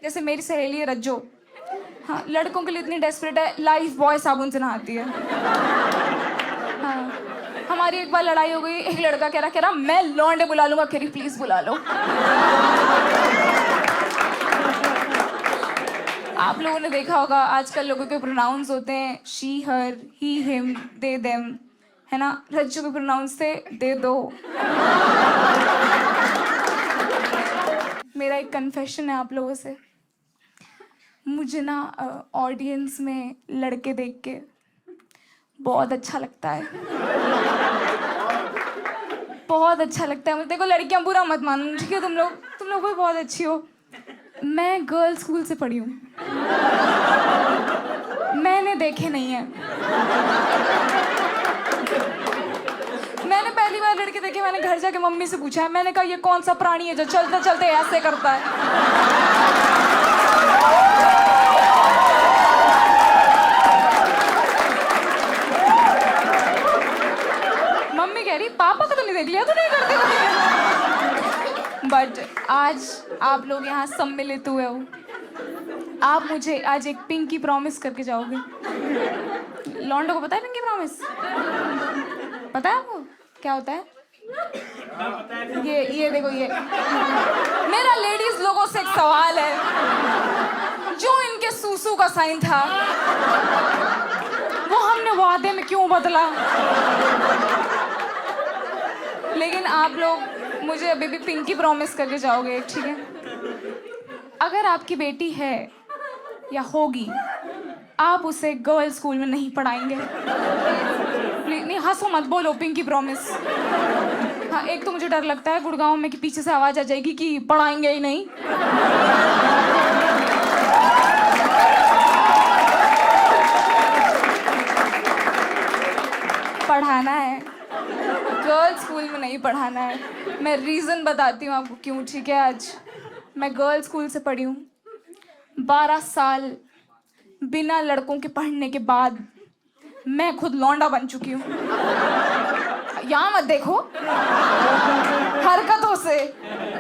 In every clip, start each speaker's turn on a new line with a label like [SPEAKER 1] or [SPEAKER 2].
[SPEAKER 1] जैसे मेरी सहेली है रज्जो, हाँ, लड़कों के लिए इतनी डेस्परेट है, लाइफ बॉय साबुन से नहाती है। हाँ, हमारी एक बार लड़ाई हो गई, एक लड़का कह रहा मैं लौंडे बुला लूंगा, कह रही प्लीज बुला लो। आप लोगों ने देखा होगा आजकल लोगों के प्रोनाउंस होते हैं she, her, he, him, they, them, है ना। रज्जू के प्रोनाउंस थे दे दो। मेरा एक कन्फेशन है आप लोगों से, मुझे ना ऑडियंस में लड़के देख के बहुत अच्छा लगता है, बहुत अच्छा लगता है मुझे। देखो लड़कियां बुरा मत मानो, ठीक है, तुम लोग भी बहुत अच्छी हो। मैं गर्ल्स स्कूल से पढ़ी हूँ, मैंने देखे नहीं है। मैंने पहली बार लड़के देखे, मैंने घर जाके मम्मी से पूछा है, मैंने कहा ये कौन सा प्राणी है जो चलते चलते ऐसे करता है। मम्मी कह रही पापा को तो नहीं देख लिया, तो नहीं करती। बट आज आप लोग यहाँ सम्मिलित हुए हो, आप मुझे आज एक पिंकी प्रॉमिस करके जाओगे। लॉन्डो को पता है पिंकी प्रॉमिस? पता है आपको क्या होता है? ये देखो, ये मेरा लेडीज लोगों से एक सवाल है, जो इनके सूसू का साइन था वो हमने वादे में क्यों बदला? लेकिन आप लोग मुझे अभी भी पिंकी प्रॉमिस करके जाओगे, ठीक है? अगर आपकी बेटी है या होगी, आप उसे गर्ल्स स्कूल में नहीं पढ़ाएंगे। नहीं हंसो मत, बोलो पिंकी प्रॉमिस। हाँ, एक तो मुझे डर लगता है गुड़गांव में कि पीछे से आवाज आ जाएगी कि पढ़ाएंगे ही नहीं। पढ़ाना है, गर्ल्स स्कूल में नहीं पढ़ाना है। मैं रीज़न बताती हूँ आपको क्यों, ठीक है? आज मैं गर्ल्स स्कूल से पढ़ी हूँ, 12 साल बिना लड़कों के पढ़ने के बाद मैं खुद लौंडा बन चुकी हूँ। यहाँ मत देखो हरकतों से।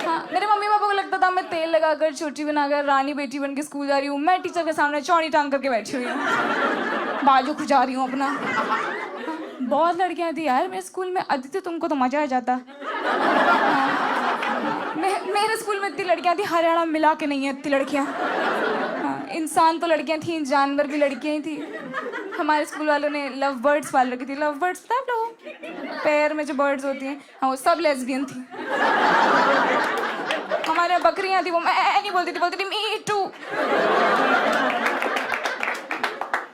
[SPEAKER 1] हाँ, मेरे मम्मी पापा को लगता था मैं तेल लगाकर छोटी बनाकर रानी बेटी बन के स्कूल जा रही हूँ, मैं टीचर के सामने चौड़ी टांग करके बैठी हुई हूँ, बाजू खुजा रही हूँ अपना। बहुत लड़कियां थी यार मेरे स्कूल में, अदिति तुमको तो मजा आ जाता। मेरे स्कूल में इतनी लड़कियां थी, हरियाणा मिला के नहीं है इतनी लड़कियां। इंसान तो लड़कियां थी, जानवर भी लड़कियां ही थी। हमारे स्कूल वालों ने लव बर्ड्स पाल रखी थी। लव बर्ड्स था आप लोगों, पैर में जो बर्ड्स होती हैं, हाँ, वो सब लेस्बियन थी। हमारे यहाँ बकरियां थी, वो मैं नहीं बोलती थी मी टू।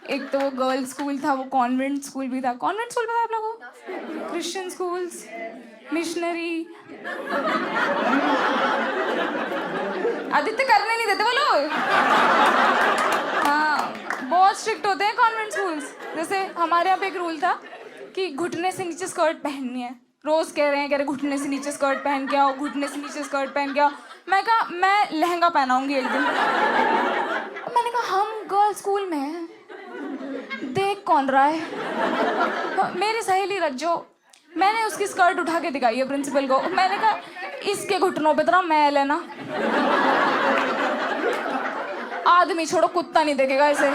[SPEAKER 1] एक तो वो गर्ल्स स्कूल था, वो कॉन्वेंट स्कूल भी था। कॉन्वेंट स्कूल पता है आप लोगों को? Christian schools, missionary. आदित्य करने नहीं देते वो लोग। हाँ, बहुत स्ट्रिक्ट होते हैं कॉन्वेंट स्कूल्स। जैसे हमारे यहाँ पे एक रूल था कि घुटने से नीचे स्कर्ट पहननी है। रोज कह रहे हैं घुटने से नीचे स्कर्ट पहन के आओ, घुटने से नीचे स्कर्ट पहन के आओ। मैं कहा मैं लहंगा पहनाऊंगी एक दिन। मैंने कहा हम गर्ल्स स्कूल में हैं, देख कौन रहा है? मेरी सहेली रज्जो, मैंने उसकी स्कर्ट उठा के दिखाई है प्रिंसिपल को। मैंने कहा इसके घुटनों पे इतना मैल है ना, आदमी छोड़ो कुत्ता नहीं देखेगा इसे।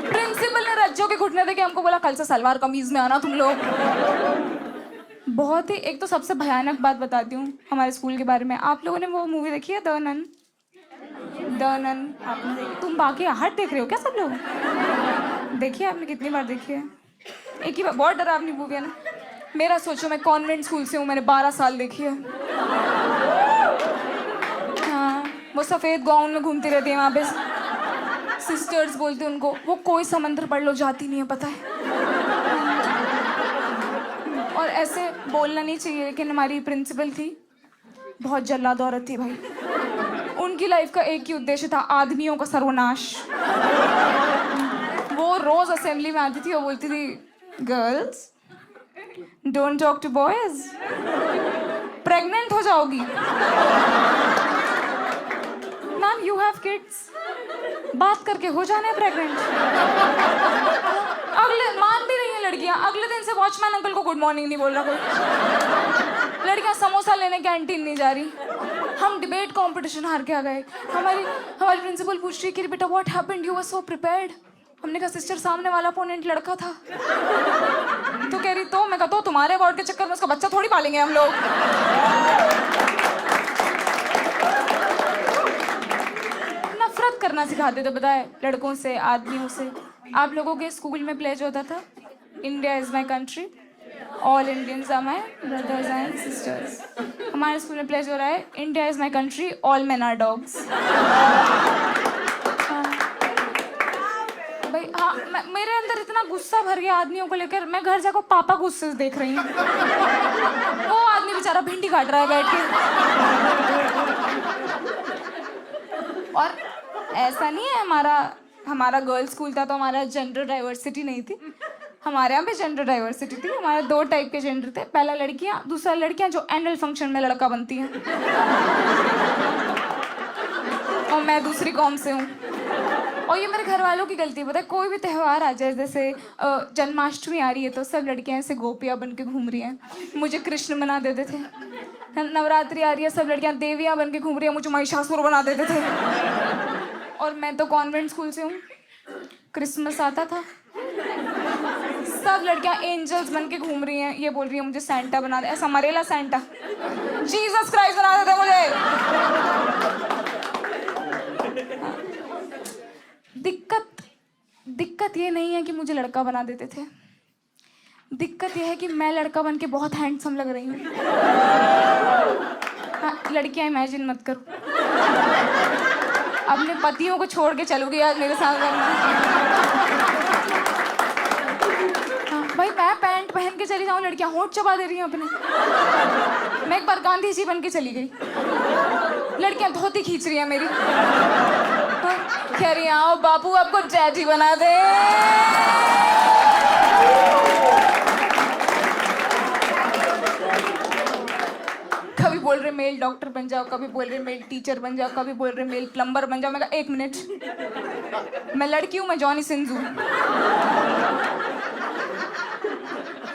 [SPEAKER 1] प्रिंसिपल ने रज्जो के घुटने देखे, हमको बोला कल से सलवार कमीज में आना तुम लोग। बहुत ही, एक तो सबसे भयानक बात बताती हूँ हमारे स्कूल के बारे में। आप लोगों ने वो मूवी देखी है द नन? तुम बाकी आहट देख रहे हो क्या सब लोग? देखिए आपने, कितनी बार देखी है? एक ही बार, बहुत डरावनी मूवी है ना। मेरा सोचो, मैं कॉन्वेंट स्कूल से हूँ, मैंने 12 साल देखी है। हाँ, वो सफ़ेद गाउन में घूमती रहती है वहाँ पे, सिस्टर्स बोलते हैं उनको। वो कोई समंदर पढ़ लो जाती नहीं है, पता है? और ऐसे बोलना नहीं चाहिए, लेकिन हमारी प्रिंसिपल थी, बहुत जल्लाद औरत थी भाई। उनकी लाइफ का एक ही उद्देश्य था, आदमियों का सर्वनाश। वो रोज असेंबली में आती थी और बोलती थी girls don't talk to boys, pregnant हो जाओगी। मैम यू हैव किड्स, बात करके हो जाने प्रेग्नेंट। अगले मान भी रही हैं लड़कियां, अगले दिन से वॉचमैन अंकल को गुड मॉर्निंग नहीं बोल रहा कोई। लड़कियां समोसा लेने कैंटीन नहीं जा रही। हम डिबेट कंपटीशन हार के आ गए। हमारी हमारी प्रिंसिपल पूछ रही है कि बेटा what happened, you were so prepared. हमने कहा सिस्टर सामने वाला अपोनेंट लड़का था। तो कह रही तो मैं कहा तो तुम्हारे अवार्ड के चक्कर में उसका बच्चा थोड़ी पालेंगे हम लोग। नफरत करना सिखाते थे बताए लड़कों से, आदमियों से। आप लोगों के स्कूल में प्लेज होता था India is my country, all Indians are my brothers and sisters. हमारे स्कूल में प्लेज हो रहा है India is my country, all men are dogs. भाई हाँ, मेरे अंदर इतना गुस्सा भर गया आदमियों को लेकर, मैं घर जाकर पापा गुस्से से देख रही हूँ। वो आदमी बेचारा भिंडी काट रहा है बैठ के। और ऐसा नहीं है, हमारा गर्ल्स स्कूल था तो हमारा जेंडर डाइवर्सिटी नहीं थी। हमारे यहाँ पे जेंडर डाइवर्सिटी थी। हमारे 2 टाइप के जेंडर थे, पहला लड़कियाँ, दूसरा लड़कियाँ जो एनुअल फंक्शन में लड़का बनती हैं। और मैं दूसरी कौम से हूँ। और ये मेरे घर वालों की गलती, पता है, कोई भी त्यौहार आ जाए, जैसे जन्माष्टमी आ रही है तो सब लड़कियां ऐसे गोपियाँ बन के घूम रही हैं, मुझे कृष्ण बना देते थे। नवरात्रि आ रही है, सब लड़कियां देवियाँ बन के घूम रही हैं, मुझे महिषासुर बना देते थे। और मैं तो कॉन्वेंट स्कूल से हूँ। क्रिसमस आता था, सब लड़कियां एंजल्स बन के घूम रही हैं, ये बोल रही है मुझे सैंटा बना दे, ऐसा मरेला सैंटा, जीसस क्राइस्ट बना देते मुझे। दिक्कत ये नहीं है कि मुझे लड़का बना देते थे, दिक्कत ये है कि मैं लड़का बन के बहुत हैंडसम लग रही हूँ। हाँ, लड़कियां इमेजिन मत करो, अपने पतियों को छोड़ के चलोगी आज मेरे साथ। हाँ भाई, मैं पैंट पहन के चली जाऊँ, लड़कियां होंठ चबा दे रही हैं अपने। मैं एक बार गांधी जी बन के चली गई, लड़कियां धोती खींच रही हैं मेरी। कह रही आओ बापू आपको डैडी बना दे। कभी बोल रहे मेल डॉक्टर बन जाओ, कभी बोल रहे मेल टीचर बन जाओ, कभी बोल रहे मेल प्लम्बर बन जाओ। मैं कहा 1 मिनट, मैं लड़की हूँ, मैं जॉनी सिंज हूँ।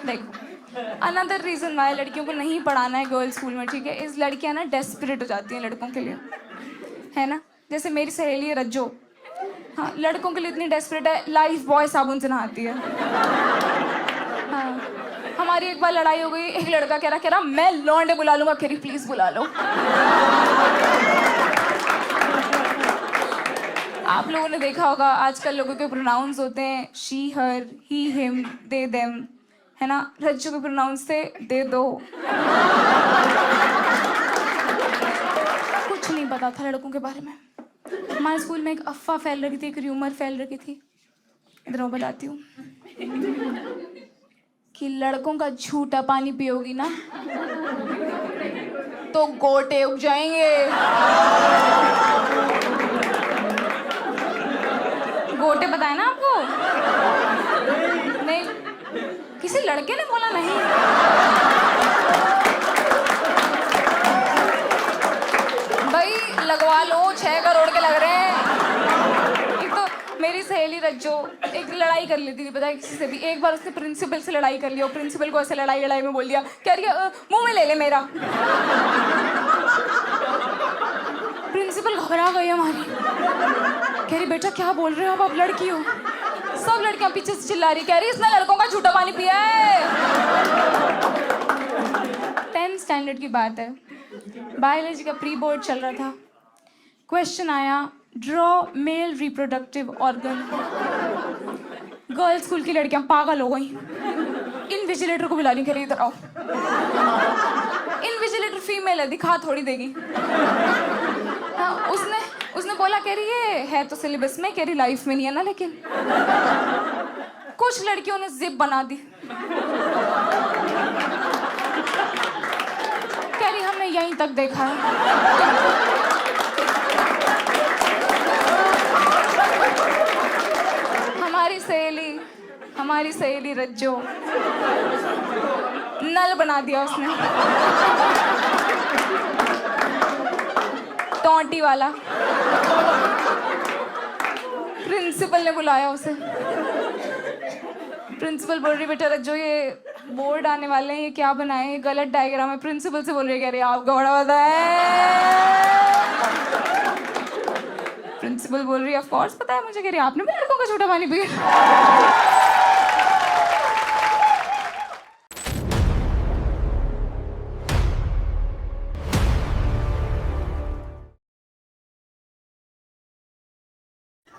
[SPEAKER 1] देखो, अनदर रीजन वाई लड़कियों को नहीं पढ़ाना है गर्ल्स स्कूल में, ठीक है, इस लड़कियां ना डेस्परेट हो जाती हैं लड़कों के लिए, है ना। जैसे मेरी सहेली है रज्जो, हाँ, लड़कों के लिए इतनी डेस्परेट है, लाइफ बॉय साबुन से नहाती है। हाँ, हमारी एक बार लड़ाई हो गई, एक लड़का कह रहा मैं लौंडे बुला लूंगा, कह रही प्लीज बुला लो। आप लोगों ने देखा होगा आजकल लोगों के प्रोनाउंस होते हैं she, her, he, him, they, them, है ना। रज्जू के प्रोनाउंस थे दे दो। कुछ नहीं पता था लड़कों के बारे में। हमारे स्कूल में एक अफवाह फैल रही थी, एक र्यूमर फैल रही थी, इधर मैं बताती हूँ, कि लड़कों का झूठा पानी पियोगी ना तो गोटे उग जाएंगे। गोटे पता है ना आपको? नहीं, किसी लड़के ने बोला नहीं। भाई लगवा लो, 6 करोड़ के लग रहे हैं। एक तो मेरी सहेली रज्जो एक लड़ाई कर लेती थी, पता है किसी से भी। एक बार उसने प्रिंसिपल से लड़ाई कर लिया, और प्रिंसिपल को ऐसे लड़ाई में बोल दिया, कह रही है मुंह में ले ले मेरा। प्रिंसिपल घबरा गई हमारी, कह रही बेटा क्या बोल रहे हो आप लड़की हो। सब लड़कियां पीछे से चिल्ला रही, कह रही इसने लड़कों का झूठा पानी पिया है। 10th स्टैंडर्ड की बात है, बायोलॉजी का प्री बोर्ड चल रहा था। क्वेश्चन आया, draw male reproductive organ. Girls school की लड़कियां पागल हो गई, इनविजिलेटर को बुला रही, कह रही इधर आओ। इनविजिलेटर फीमेल है, दिखा थोड़ी देगी। हाँ, उसने बोला, कह रही है तो सिलेबस में, कह रही लाइफ में नहीं है ना। लेकिन कुछ लड़कियों ने जिप बना दी, कह रही हमने यहीं तक देखा है। हमारी सहेली रज्जो नल बना दिया उसने, टोंटी वाला। प्रिंसिपल ने बुलाया उसे। प्रिंसिपल बोल रही बेटा रज्जो ये बोर्ड आने वाले हैं, ये क्या बनाए, ये गलत डायग्राम है। प्रिंसिपल से बोल रही है, कह रही आपका बड़ा पता है। प्रिंसिपल बोल रही है ऑफ कोर्स पता है मुझे, कह रही आपने भी लड़कों का छोटा पानी पिया।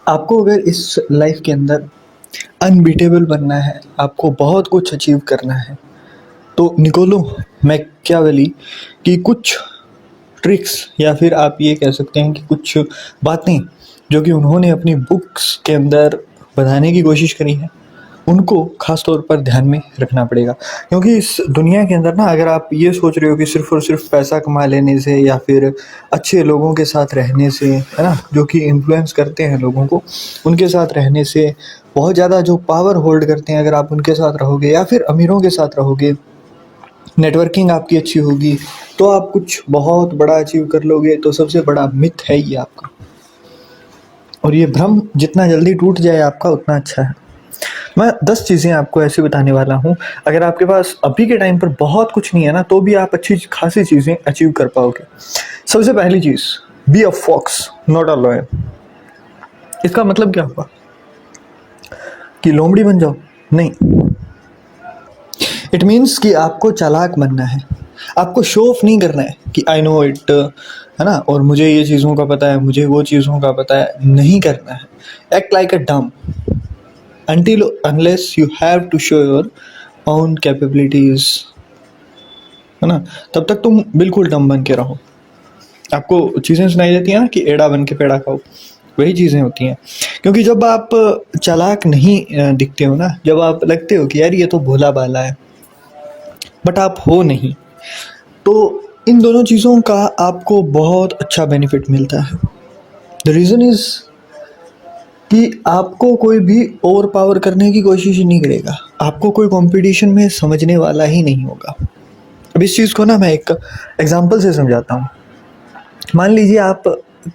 [SPEAKER 2] आपको अगर इस लाइफ के अंदर अनबीटेबल बनना है, आपको बहुत कुछ अचीव करना है, तो निकोलो मैकियावेली की कुछ ट्रिक्स या फिर आप ये कह सकते हैं कि कुछ बातें जो कि उन्होंने अपनी बुक्स के अंदर बताने की कोशिश करी है, उनको ख़ास तौर पर ध्यान में रखना पड़ेगा। क्योंकि इस दुनिया के अंदर ना, अगर आप ये सोच रहे हो कि सिर्फ़ और सिर्फ पैसा कमा लेने से या फिर अच्छे लोगों के साथ रहने से, है ना, जो कि इन्फ्लुएंस करते हैं लोगों को, उनके साथ रहने से, बहुत ज़्यादा जो पावर होल्ड करते हैं, अगर आप उनके साथ रहोगे या फिर अमीरों के साथ रहोगे, नेटवर्किंग आपकी अच्छी होगी, तो आप कुछ बहुत बड़ा अचीव कर लोगे, तो सबसे बड़ा मिथ है ये आपका। और ये भ्रम जितना जल्दी टूट जाए आपका, उतना अच्छा है। मैं 10 चीज़ें आपको ऐसी बताने वाला हूँ, अगर आपके पास अभी के टाइम पर बहुत कुछ नहीं है ना, तो भी आप अच्छी खासी चीज़ें अचीव कर पाओगे। सबसे पहली चीज़, be a fox not a lion. इसका मतलब क्या हुआ कि लोमड़ी बन जाओ? नहीं, इट मीन्स कि आपको चालाक बनना है, आपको शो ऑफ नहीं करना है कि आई नो इट, है ना, और मुझे ये चीज़ों का पता है, मुझे वो चीज़ों का पता है, नहीं करना है। एक्ट लाइक अ डम until unless you have to show your own capabilities, है ना, तब तक तुम बिल्कुल डम बन के रहो। आपको चीज़ें सुनाई देती हैं ना कि एड़ा बन के पेड़ा खाओ, वही चीज़ें होती हैं। क्योंकि जब आप चालाक नहीं दिखते हो ना, जब आप लगते हो कि यार ये तो भोला भाला है, बट आप हो नहीं, तो इन दोनों चीज़ों का आपको बहुत अच्छा बेनिफिट मिलता है। द रीज़न इज़ कि आपको कोई भी ओवर पावर करने की कोशिश ही नहीं करेगा, आपको कोई कंपटीशन में समझने वाला ही नहीं होगा। अब इस चीज़ को ना मैं एक एग्जांपल से समझाता हूँ। मान लीजिए आप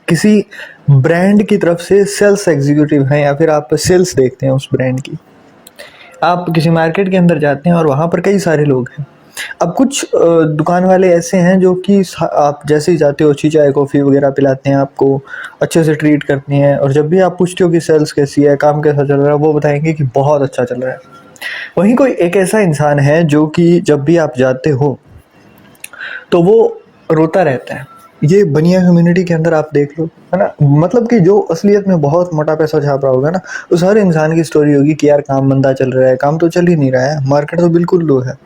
[SPEAKER 2] किसी ब्रांड की तरफ से सेल्स एग्जीक्यूटिव हैं, या फिर आप सेल्स देखते हैं उस ब्रांड की। आप किसी मार्केट के अंदर जाते हैं और वहाँ पर कई सारे लोग हैं। अब कुछ दुकान वाले ऐसे हैं जो कि आप जैसे ही जाते हो अच्छी चाय कॉफ़ी वगैरह पिलाते हैं, आपको अच्छे से ट्रीट करते हैं, और जब भी आप पूछते हो कि सेल्स कैसी है, काम कैसा चल रहा है, वो बताएंगे कि बहुत अच्छा चल रहा है। वहीं कोई एक ऐसा इंसान है जो कि जब भी आप जाते हो तो वो रोता रहता है। ये बनिया कम्युनिटी के अंदर आप देख लो, है ना, मतलब कि जो असलियत में बहुत मोटा पैसा छाप रहा होगा ना, उस हर इंसान की स्टोरी होगी कि यार काम मंदा चल रहा है, काम तो चल ही नहीं रहा है, मार्केट तो बिल्कुल लो है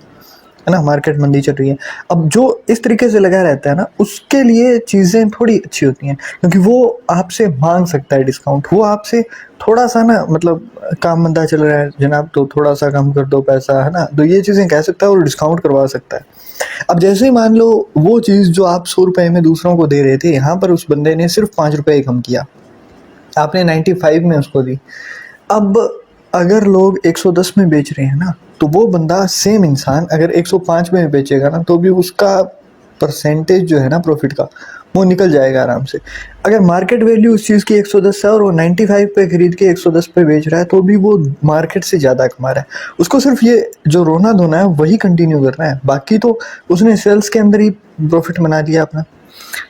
[SPEAKER 2] ना, मार्केट मंदी चल रही है। अब जो इस तरीके से लगा रहता है ना, उसके लिए चीज़ें थोड़ी अच्छी होती हैं, क्योंकि वो आपसे मांग सकता है डिस्काउंट, वो आपसे थोड़ा सा ना, मतलब काम मंदा चल रहा है जनाब, तो थोड़ा सा कम कर दो पैसा, है ना, तो ये चीज़ें कह सकता है और डिस्काउंट करवा सकता है। अब जैसे ही मान लो वो चीज़ जो आप 100 रुपये में दूसरों को दे रहे थे, यहाँ पर उस बंदे ने सिर्फ 5 रुपये कम किया, आपने 95 में उसको दी। अब अगर लोग 110 में बेच रहे हैं ना, तो वो बंदा सेम इंसान अगर 105 में बेचेगा ना, तो भी उसका परसेंटेज जो है ना प्रॉफिट का, वो निकल जाएगा आराम से। अगर मार्केट वैल्यू उस चीज़ की 110 है और वो 95 पे खरीद के 110 पे बेच रहा है, तो भी वो मार्केट से ज़्यादा कमा रहा है। उसको सिर्फ ये जो रोना धोना है वही कंटिन्यू करना है, बाकी तो उसने सेल्स के अंदर ही प्रॉफिट बना दिया अपना।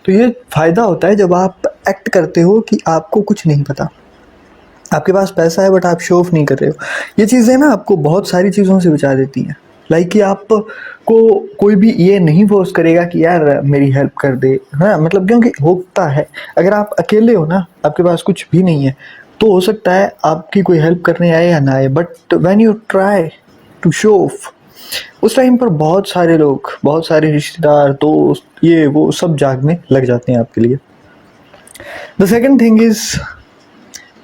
[SPEAKER 2] तो ये फ़ायदा होता है जब आप एक्ट करते हो कि आपको कुछ नहीं पता, आपके पास पैसा है बट आप शो ऑफ नहीं कर रहे हो। ये चीज़ें ना आपको बहुत सारी चीज़ों से बचा देती हैं। लाइक कि आपको कोई भी ये नहीं फोर्स करेगा कि यार मेरी हेल्प कर दे, हाँ, मतलब क्योंकि होता है, अगर आप अकेले हो ना, आपके पास कुछ भी नहीं है, तो हो सकता है आपकी कोई हेल्प करने आए या ना आए, but when you try to show off, उस टाइम पर बहुत सारे लोग, बहुत सारे रिश्तेदार, दोस्त, ये वो सब जागने लग जाते हैं आपके लिए। The second thing is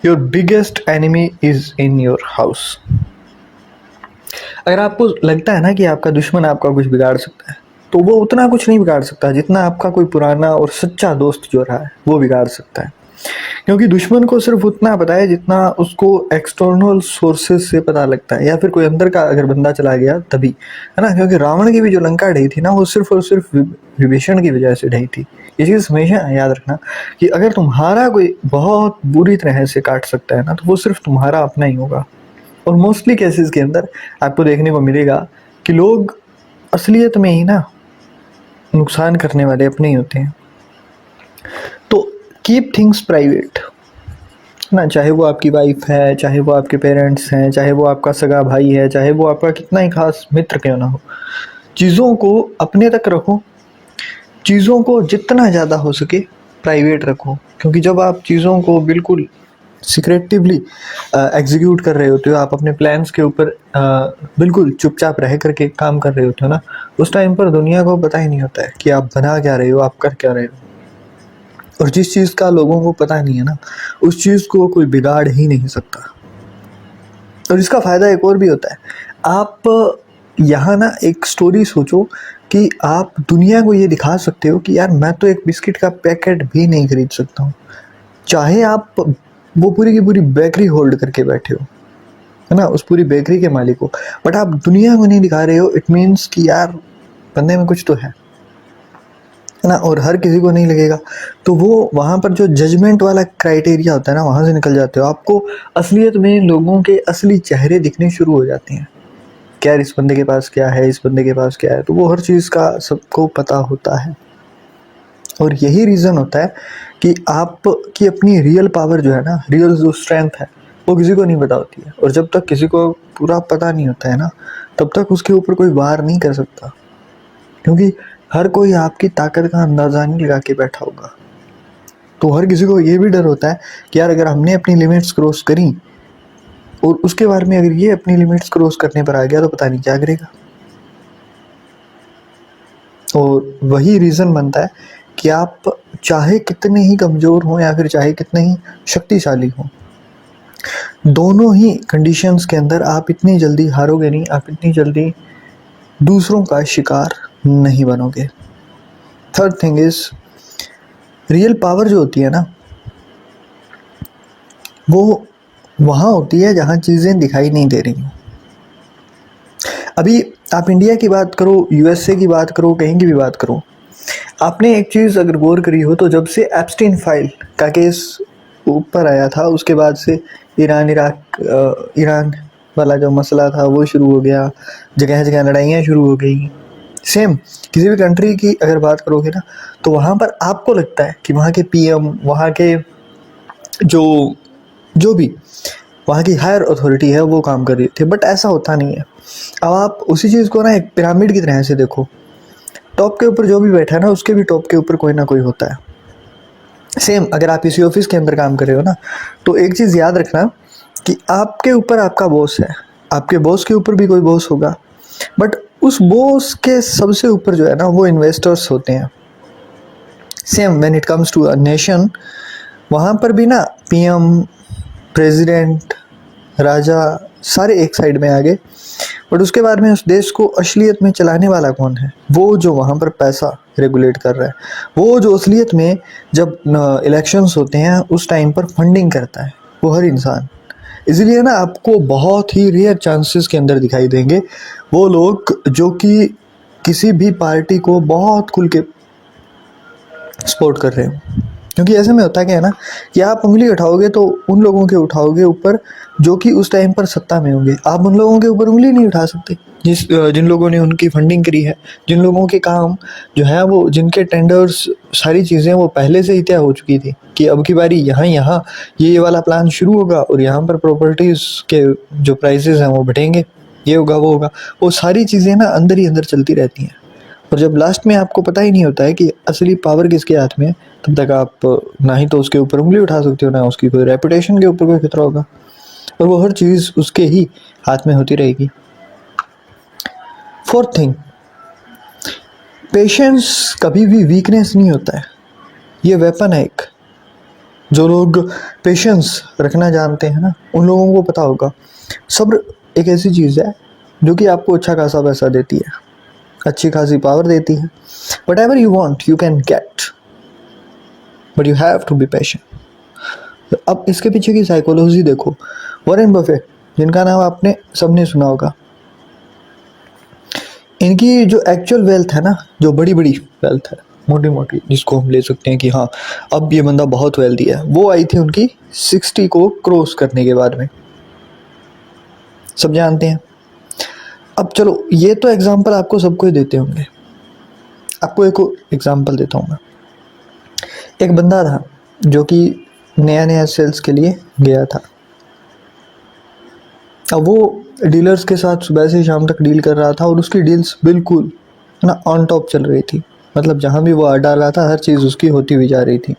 [SPEAKER 2] your biggest enemy is in your house. अगर आपको लगता है ना कि आपका दुश्मन आपका कुछ बिगाड़ सकता है, तो वो उतना कुछ नहीं बिगाड़ सकता जितना आपका कोई पुराना और सच्चा दोस्त जो रहा है वो बिगाड़ सकता है। क्योंकि दुश्मन को सिर्फ उतना पता है जितना उसको एक्सटर्नल सोर्सेज से पता लगता है, या फिर कोई अंदर का अगर बंदा चला गया तभी, है ना। क्योंकि रावण की भी जो लंका ढही थी ना, वो सिर्फ और सिर्फ विभीषण की वजह से ढही थी। ये चीज़ हमेशा याद रखना कि अगर तुम्हारा कोई बहुत बुरी तरह से काट सकता है ना, तो वो सिर्फ तुम्हारा अपना ही होगा। और मोस्टली केसेस के अंदर आपको देखने को मिलेगा कि लोग असलियत में ही ना नुकसान करने वाले अपने ही होते हैं। तो कीप थिंग्स प्राइवेट ना, चाहे वो आपकी वाइफ है, चाहे वो आपके पेरेंट्स हैं, चाहे वो आपका सगा भाई है, चाहे वो आपका कितना ही खास मित्र क्यों ना हो, चीज़ों को अपने तक रखो। चीज़ों को जितना ज़्यादा हो सके प्राइवेट रखो, क्योंकि जब आप चीज़ों को बिल्कुल सिक्रेटिवली एग्जीक्यूट कर रहे होते हो, आप अपने प्लान्स के ऊपर बिल्कुल चुपचाप रह करके काम कर रहे होते हो ना, उस टाइम पर दुनिया को पता ही नहीं होता है कि आप बना क्या रहे हो, आप कर क्या रहे हो। और जिस चीज़ का लोगों को पता नहीं है ना, उस चीज़ को कोई बिगाड़ ही नहीं सकता। और इसका फ़ायदा एक और भी होता है, आप यहाँ ना एक स्टोरी सोचो कि आप दुनिया को ये दिखा सकते हो कि यार मैं तो एक बिस्किट का पैकेट भी नहीं खरीद सकता हूँ, चाहे आप वो पूरी की पूरी बेकरी होल्ड करके बैठे हो, है ना, उस पूरी बेकरी के मालिक हो, बट आप दुनिया को नहीं दिखा रहे हो। इट मीन्स कि यार बंदे में कुछ तो है ना, और हर किसी को नहीं लगेगा। तो वो वहाँ पर जो जजमेंट वाला क्राइटेरिया होता है ना, वहाँ से निकल जाते हो। आपको असलियत में लोगों के असली चेहरे दिखने शुरू हो जाते हैं कि यार इस बंदे के पास क्या है, इस बंदे के पास क्या है। तो वो हर चीज़ का सबको पता होता है, और यही रीज़न होता है कि आपकी अपनी रियल पावर जो है ना, रियल जो स्ट्रेंथ है, वो किसी को नहीं पता होती है। और जब तक किसी को पूरा पता नहीं होता है ना, तब तक उसके ऊपर कोई वार नहीं कर सकता, क्योंकि हर कोई आपकी ताकत का अंदाज़ा नहीं लगा के बैठा होगा। तो हर किसी को ये भी डर होता है कि यार अगर हमने अपनी लिमिट्स क्रॉस करी और उसके बारे में अगर ये अपनी लिमिट्स क्रॉस करने पर आ गया तो पता नहीं क्या करेगा। और वही रीज़न बनता है कि आप चाहे कितने ही कमज़ोर हों या फिर चाहे कितने ही शक्तिशाली हों, दोनों ही कंडीशंस के अंदर आप इतनी जल्दी हारोगे नहीं, आप इतनी जल्दी दूसरों का शिकार नहीं बनोगे। Third thing is, real power जो होती है ना, वो वहाँ होती है जहाँ चीज़ें दिखाई नहीं दे रही। अभी आप इंडिया की बात करो, यूएसए की बात करो, कहीं की भी बात करो, आपने एक चीज़ अगर गौर करी हो तो जब से एप्स्टीन फाइल का केस ऊपर आया था, उसके बाद से ईरान वाला जो मसला था वो शुरू हो गया, जगह जगह लड़ाइयाँ शुरू हो गई। सेम किसी भी कंट्री की अगर बात करोगे ना, तो वहाँ पर आपको लगता है कि वहाँ के पीएम, वहाँ के जो भी वहाँ की हायर अथॉरिटी है वो काम कर रही थी, बट ऐसा होता नहीं है। अब आप उसी चीज़ को ना एक पिरामिड की तरह से देखो, टॉप के ऊपर जो भी बैठा है ना, उसके भी टॉप के ऊपर कोई ना कोई होता है। सेम अगर आप इसी ऑफिस के अंदर काम कर रहे हो ना, तो एक चीज़ याद रखना कि आपके ऊपर आपका बॉस है, आपके बॉस के ऊपर भी कोई बॉस होगा, बट उस बॉस के सबसे ऊपर जो है ना, वो इन्वेस्टर्स होते हैं। Same when it comes to a nation, वहाँ पर भी ना पीएम, प्रेसिडेंट, राजा सारे एक साइड में आ गए, बट उसके बाद में उस देश को असलियत में चलाने वाला कौन है? वो जो वहाँ पर पैसा रेगुलेट कर रहा है, वो जो असलियत में जब इलेक्शंस होते हैं उस टाइम पर फंडिंग करता है, वो हर इंसान। इसलिए ना आपको बहुत ही रेयर चांसेस के अंदर दिखाई देंगे वो लोग जो कि किसी भी पार्टी को बहुत खुल के सपोर्ट कर रहे हैं। क्योंकि ऐसे में होता क्या है ना, कि आप उंगली उठाओगे तो उन लोगों के उठाओगे ऊपर जो कि उस टाइम पर सत्ता में होंगे, आप उन लोगों के ऊपर उंगली नहीं उठा सकते जिन लोगों ने उनकी फंडिंग करी है, जिन लोगों के काम जो है वो, जिनके टेंडर्स सारी चीज़ें वो पहले से ही तय हो चुकी थी कि अब की बारी यहाँ ये वाला प्लान शुरू होगा और यहाँ पर प्रॉपर्टीज़ के जो प्राइसेस हैं वो बढ़ेंगे, ये होगा वो होगा, वो सारी चीज़ें ना अंदर ही अंदर चलती रहती हैं। और जब लास्ट में आपको पता ही नहीं होता है कि असली पावर किसके हाथ में है, तब तक आप ना ही तो उसके ऊपर उंगली उठा सकते हो, ना उसकी कोई रेपुटेशन के ऊपर कोई खतरा होगा, और वो हर चीज़ उसके ही हाथ में होती रहेगी। फोर्थ थिंग, पेशेंस कभी भी वीकनेस नहीं होता है, ये वेपन है एक। जो लोग पेशेंस रखना जानते हैं ना, उन लोगों को पता होगा सब्र एक ऐसी चीज़ है जो कि आपको अच्छा खासा पैसा देती है, अच्छी खासी पावर देती है। Whatever you want you can get, but you have to be patient. अब इसके पीछे की साइकोलॉजी देखो। वॉरेन बफेट, जिनका नाम आपने सबने सुना होगा, इनकी जो एक्चुअल वेल्थ है ना, जो बड़ी बड़ी वेल्थ है, मोटी मोटी, जिसको हम ले सकते हैं कि हाँ अब ये बंदा बहुत वेल्दी है, वो आई थी उनकी 60 को क्रॉस करने के बाद में, सब जानते हैं। अब चलो ये तो एग्जांपल आपको सबको ही देते होंगे, आपको एक एग्जांपल देता हूँ मैं। एक बंदा था जो कि नया नया सेल्स के लिए गया था। अब वो डीलर्स के साथ सुबह से शाम तक डील कर रहा था और उसकी डील्स बिल्कुल है ना ऑन टॉप चल रही थी। मतलब जहाँ भी वो डाल रहा था हर चीज़ उसकी होती हुई जा रही थी।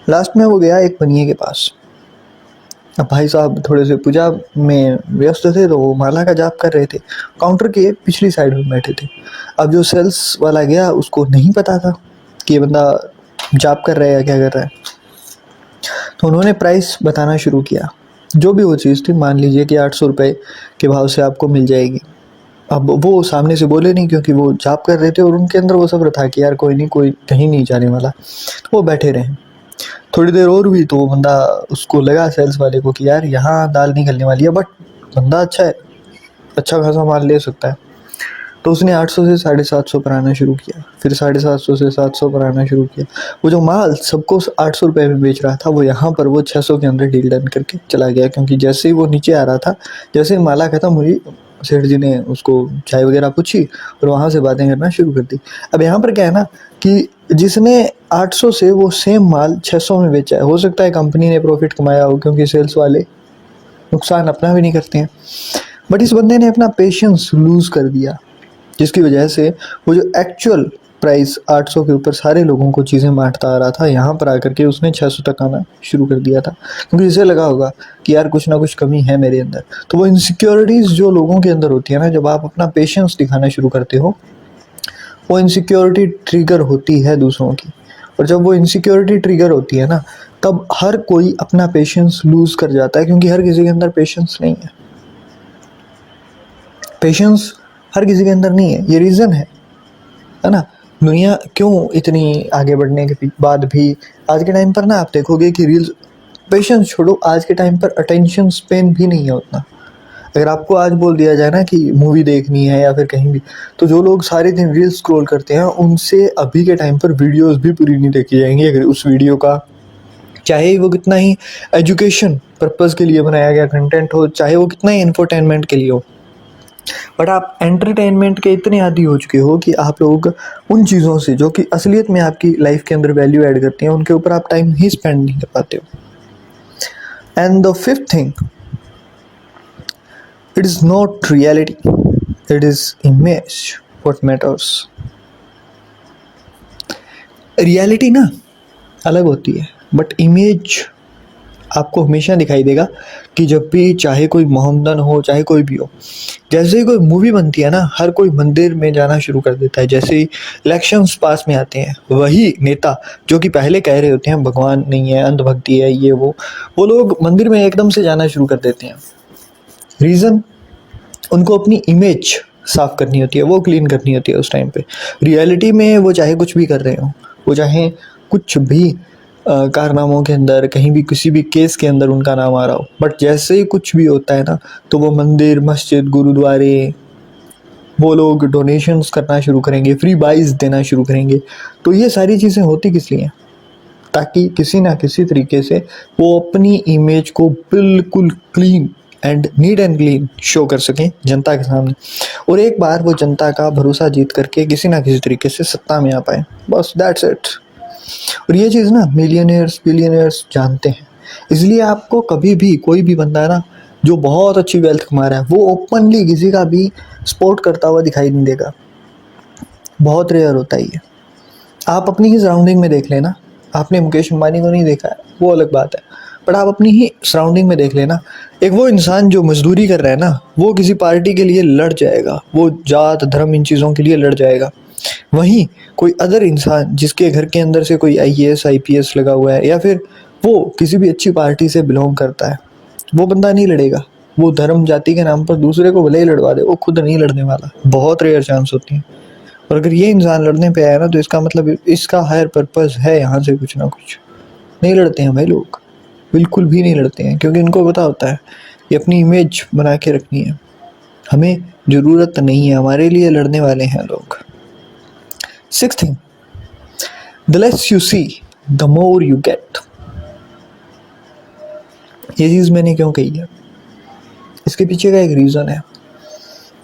[SPEAKER 2] लास्ट में वो गया एक बनिए के पास। अब भाई साहब थोड़े से पूजा में व्यस्त थे तो वो माला का जाप कर रहे थे, काउंटर के पिछली साइड में बैठे थे। अब जो सेल्स वाला गया उसको नहीं पता था कि ये बंदा जाप कर रहा है या क्या कर रहा है, तो उन्होंने प्राइस बताना शुरू किया। जो भी वो चीज़ थी, मान लीजिए कि 800 रुपये के भाव से आपको मिल जाएगी। अब वो सामने से बोले नहीं क्योंकि वो जाप कर रहे थे और उनके अंदर वो सब्र था कि यार कोई नहीं, कोई कहीं नहीं जाने वाला, तो वो बैठे रहे। थोड़ी देर और हुई तो वो बंदा, उसको लगा सेल्स वाले को कि यार यहाँ दाल नहीं गलने वाली है, बट बंदा अच्छा है, अच्छा खासा माल ले सकता है। तो उसने 800 से 750 पर आना शुरू किया, फिर 750 से 700 पर आना शुरू किया। वो जो माल सबको 800 रुपये में बेच रहा था वो यहाँ पर वो 600 के अंदर डील डन करके चला गया, क्योंकि जैसे ही वो नीचे आ रहा था, जैसे ही माला खत्म हुई, सेठ जी ने उसको चाय वगैरह पूछी और वहाँ से बातें करना शुरू कर दी। अब यहाँ पर क्या है ना कि जिसने 800 से वो सेम माल 600 में बेचा है, हो सकता है कंपनी ने प्रॉफिट कमाया हो क्योंकि सेल्स वाले नुकसान अपना भी नहीं करते हैं, बट इस बंदे ने अपना पेशेंस लूज़ कर दिया, जिसकी वजह से वो जो एक्चुअल प्राइस 800 के ऊपर सारे लोगों को चीज़ें बांटता आ रहा था, यहाँ पर आकर के उसने 600 तक आना शुरू कर दिया था, क्योंकि इसे लगा होगा कि यार कुछ ना कुछ कमी है मेरे अंदर। तो वो इनसिक्योरिटीज़ जो लोगों के अंदर होती है ना, जब आप अपना पेशेंस दिखाना शुरू करते हो, वो इनसिक्योरिटी ट्रिगर होती है दूसरों की, और जब वो इनसिक्योरिटी ट्रिगर होती है ना, तब हर कोई अपना पेशेंस लूज़ कर जाता है, क्योंकि हर किसी के अंदर पेशेंस नहीं है। पेशेंस हर किसी के अंदर नहीं है, ये रीज़न है ना। दुनिया क्यों इतनी आगे बढ़ने के बाद भी आज के टाइम पर ना आप देखोगे कि रील्स, पेशेंस छोड़ो, आज के टाइम पर अटेंशन स्पेन भी नहीं है उतना। अगर आपको आज बोल दिया जाए ना कि मूवी देखनी है या फिर कहीं भी, तो जो लोग सारे दिन रील्स स्क्रॉल करते हैं उनसे अभी के टाइम पर वीडियोस भी पूरी नहीं देखी जाएंगी, अगर उस वीडियो का चाहे वो कितना ही एजुकेशन पर्पज़ के लिए बनाया गया कंटेंट हो, चाहे वो कितना ही इंफोटेनमेंट के लिए हो, बट आप एंटरटेनमेंट के इतने आदी हो चुके हो कि आप लोग उन चीज़ों से जो कि असलियत में आपकी लाइफ के अंदर वैल्यू ऐड करती हैं, उनके ऊपर आप टाइम ही स्पेंड नहीं कर पाते हो। And the fifth thing, it is not reality, it is image what matters. Reality ना अलग होती है, बट इमेज आपको हमेशा दिखाई देगा कि जब भी चाहे कोई मोहम्मदन हो चाहे कोई भी हो, जैसे ही कोई मूवी बनती है ना, हर कोई मंदिर में जाना शुरू कर देता है। जैसे ही इलेक्शंस पास में आते हैं, वही नेता जो कि पहले कह रहे होते हैं भगवान नहीं है, अंधभक्ति है, ये वो लोग मंदिर में एकदम से जाना शुरू कर देते हैं। रीज़न, उनको अपनी इमेज साफ करनी होती है, वो क्लीन करनी होती है उस टाइम पे। रियलिटी में वो चाहे कुछ भी कर रहे हो, वो चाहे कुछ भी कारनामों के अंदर कहीं भी किसी भी केस के अंदर उनका नाम आ रहा हो, बट जैसे ही कुछ भी होता है ना, तो वो मंदिर, मस्जिद, गुरुद्वारे, वो लोग डोनेशंस करना शुरू करेंगे, फ्री बाइज देना शुरू करेंगे। तो ये सारी चीज़ें होती किस लिए? ताकि किसी ना किसी तरीके से वो अपनी इमेज को बिल्कुल clean and neat and clean show कर सकें जनता के सामने, और एक बार वो जनता का भरोसा जीत करके किसी ना किसी तरीके से सत्ता में आ पाए, बस दैट्स इट। और ये चीज़ ना मिलियनियर्स बिलियनियर्स जानते हैं, इसलिए आपको कभी भी कोई भी बंदा है ना जो बहुत अच्छी वेल्थ कमा रहा है, वो ओपनली किसी का भी सपोर्ट करता हुआ दिखाई नहीं देगा, बहुत रेयर होता है ये। आप अपनी ही सराउंडिंग में देख लेना, आपने मुकेश अंबानी को नहीं देखा है वो अलग बात है, बट आप अपनी ही सराउंडिंग में देख लेना, एक वो इंसान जो मजदूरी कर रहा है ना, वो किसी पार्टी के लिए लड़ जाएगा, वो जात धर्म इन चीज़ों के लिए लड़ जाएगा। वहीं कोई अदर इंसान जिसके घर के अंदर से कोई IAS IPS लगा हुआ है, या फिर वो किसी भी अच्छी पार्टी से बिलोंग करता है, वो बंदा नहीं लड़ेगा। वो धर्म जाति के नाम पर दूसरे को भले ही लड़वा दे, वो खुद नहीं लड़ने वाला, बहुत रेयर चांस होती है। और अगर ये इंसान लड़ने पे आया ना, तो इसका मतलब इसका हायर पर्पस है यहाँ से कुछ ना कुछ। नहीं लड़ते हैं भाई लोग, बिल्कुल भी नहीं लड़ते हैं, क्योंकि इनको पता होता है कि अपनी इमेज बना के रखनी है, हमें ज़रूरत नहीं है, हमारे लिए लड़ने वाले हैं लोग। Sixth thing, the less you see the more you get. ये चीज़ मैंने क्यों कही है, इसके पीछे का एक रीज़न है।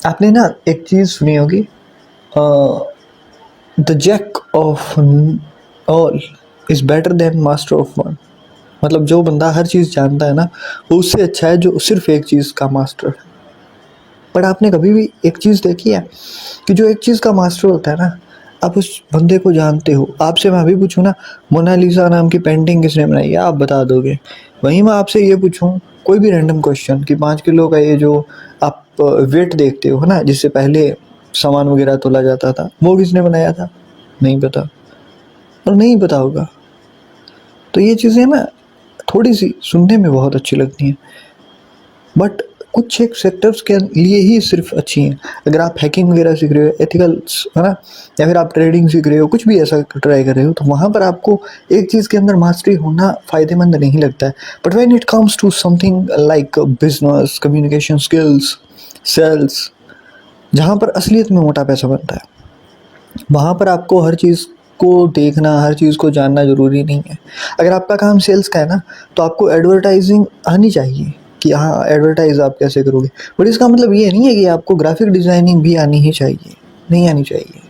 [SPEAKER 2] आपने ना एक चीज़ सुनी होगी, the jack of all is better than master of one. मतलब जो बंदा हर चीज़ जानता है ना, वो उससे अच्छा है जो सिर्फ एक चीज़ का मास्टर है। पर आपने कभी भी एक चीज़ देखी है कि जो एक चीज़ का मास्टर होता है ना, आप उस बंदे को जानते हो। आपसे मैं अभी पूछूँ ना, मोनालिसा नाम की पेंटिंग किसने बनाई है, आप बता दोगे। वहीं मैं आपसे ये पूछूँ कोई भी रैंडम क्वेश्चन कि 5 किलो का ये जो आप वेट देखते हो ना, जिससे पहले सामान वगैरह तोला जाता था, वो किसने बनाया था, नहीं पता, और नहीं पता होगा। तो ये चीज़ें ना थोड़ी सी सुनने में बहुत अच्छी लगती हैं, बट कुछ एक सेक्टर्स के लिए ही सिर्फ अच्छी हैं। अगर आप हैकिंग वगैरह सीख रहे हो, एथिकल्स है ना, या फिर आप ट्रेडिंग सीख रहे हो, कुछ भी ऐसा ट्राई कर रहे हो, तो वहाँ पर आपको एक चीज़ के अंदर मास्टरी होना फ़ायदेमंद नहीं लगता है। But when it comes to something like business, communication skills, sales, जहाँ पर असलियत में मोटा पैसा बनता है, वहाँ पर आपको हर चीज़ को देखना, हर चीज़ को जानना ज़रूरी नहीं है। अगर आपका काम सेल्स का है ना, तो आपको एडवर्टाइजिंग आनी चाहिए कि हाँ एडवर्टाइज़ आप कैसे करोगे। बट इसका मतलब ये नहीं है कि आपको ग्राफिक डिज़ाइनिंग भी आनी ही चाहिए, नहीं आनी चाहिए।